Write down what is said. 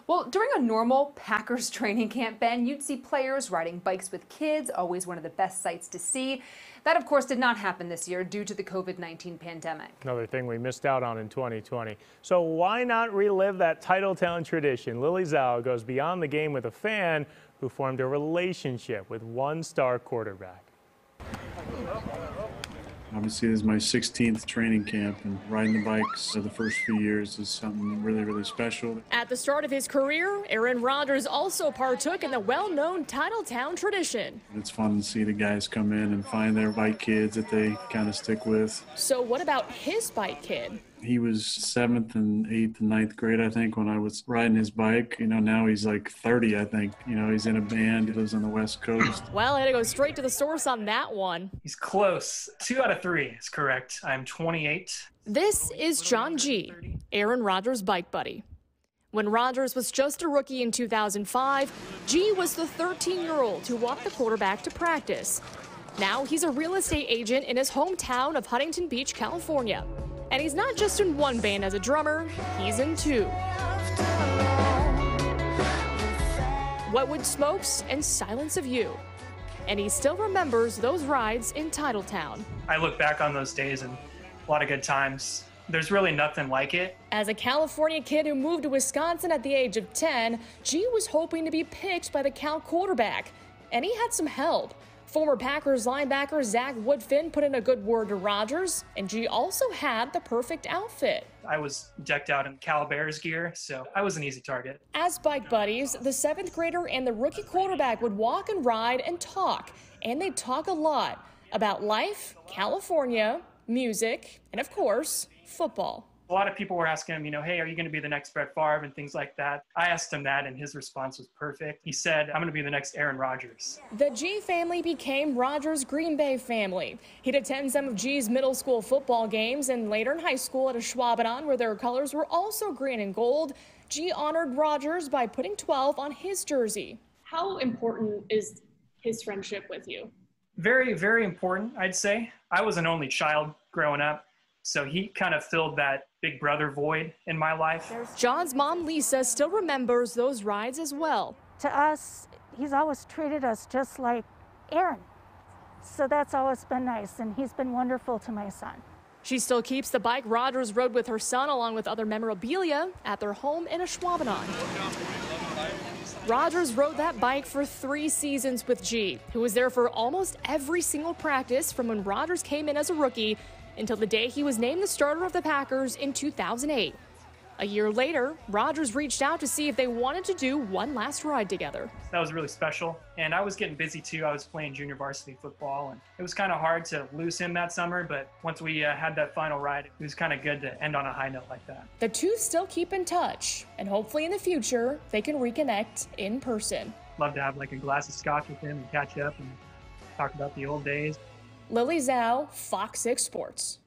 Well, during a normal Packers training camp, Ben, you'd see players riding bikes with kids, always one of the best sights to see. That, of course, did not happen this year due to the COVID-19 pandemic. Another thing we missed out on in 2020. So why not relive that Titletown tradition? Lily Zhao goes beyond the game with a fan who formed a relationship with one-star quarterback. Obviously, this is my 16th training camp, and riding the bikes for the first few years is something really, really special. At the start of his career, Aaron Rodgers also partook in the well-known Titletown tradition. It's fun to see the guys come in and find their bike kids that they kind of stick with. So what about his bike kid? He was 7th and 8th and 9th grade, I think, when I was riding his bike. Now he's like 30, I think. He's in a band. He lives on the West Coast. Well, I had to go straight to the source on that one. He's close. 2 out of 3 is correct. I'm 28. This is John G., Aaron Rodgers' bike buddy. When Rodgers was just a rookie in 2005, G was the 13-year-old who walked the quarterback to practice. Now he's a real estate agent in his hometown of Huntington Beach, California. And he's not just in one band as a drummer, he's in 2. Wetwood Smokes and Silence of You. And he still remembers those rides in Titletown. I look back on those days and a lot of good times. There's really nothing like it. As a California kid who moved to Wisconsin at the age of 10, G was hoping to be picked by the Cal quarterback. And he had some help. Former Packers linebacker Zach Woodfin put in a good word to Rodgers, and G also had the perfect outfit. I was decked out in Cal Bears gear, so I was an easy target. As bike buddies, the 7th grader and the rookie quarterback would walk and ride and talk. And they'd talk a lot about life, California, music, and of course, football. A lot of people were asking him, hey, are you going to be the next Brett Favre and things like that. I asked him that, and his response was perfect. He said, I'm going to be the next Aaron Rodgers. The G family became Rodgers' Green Bay family. He'd attend some of G's middle school football games and later in high school at Ashwaubenon, where their colors were also green and gold. G honored Rodgers by putting 12 on his jersey. How important is his friendship with you? Very, very important, I'd say. I was an only child growing up. So he kind of filled that big brother void in my life. John's mom, Lisa, still remembers those rides as well. To us, he's always treated us just like Aaron. So that's always been nice, and he's been wonderful to my son. She still keeps the bike Rodgers rode with her son along with other memorabilia at their home in Ashwaubenon. Rodgers rode that bike for 3 seasons with G, who was there for almost every single practice from when Rodgers came in as a rookie until the day he was named the starter of the Packers in 2008. A year later, Rodgers reached out to see if they wanted to do one last ride together. That was really special, and I was getting busy too. I was playing junior varsity football, and it was kind of hard to lose him that summer, but once we had that final ride, it was kind of good to end on a high note like that. The two still keep in touch, and hopefully in the future, they can reconnect in person. Love to have like a glass of scotch with him and catch up and talk about the old days. Lily Zhao, Fox 6 Sports.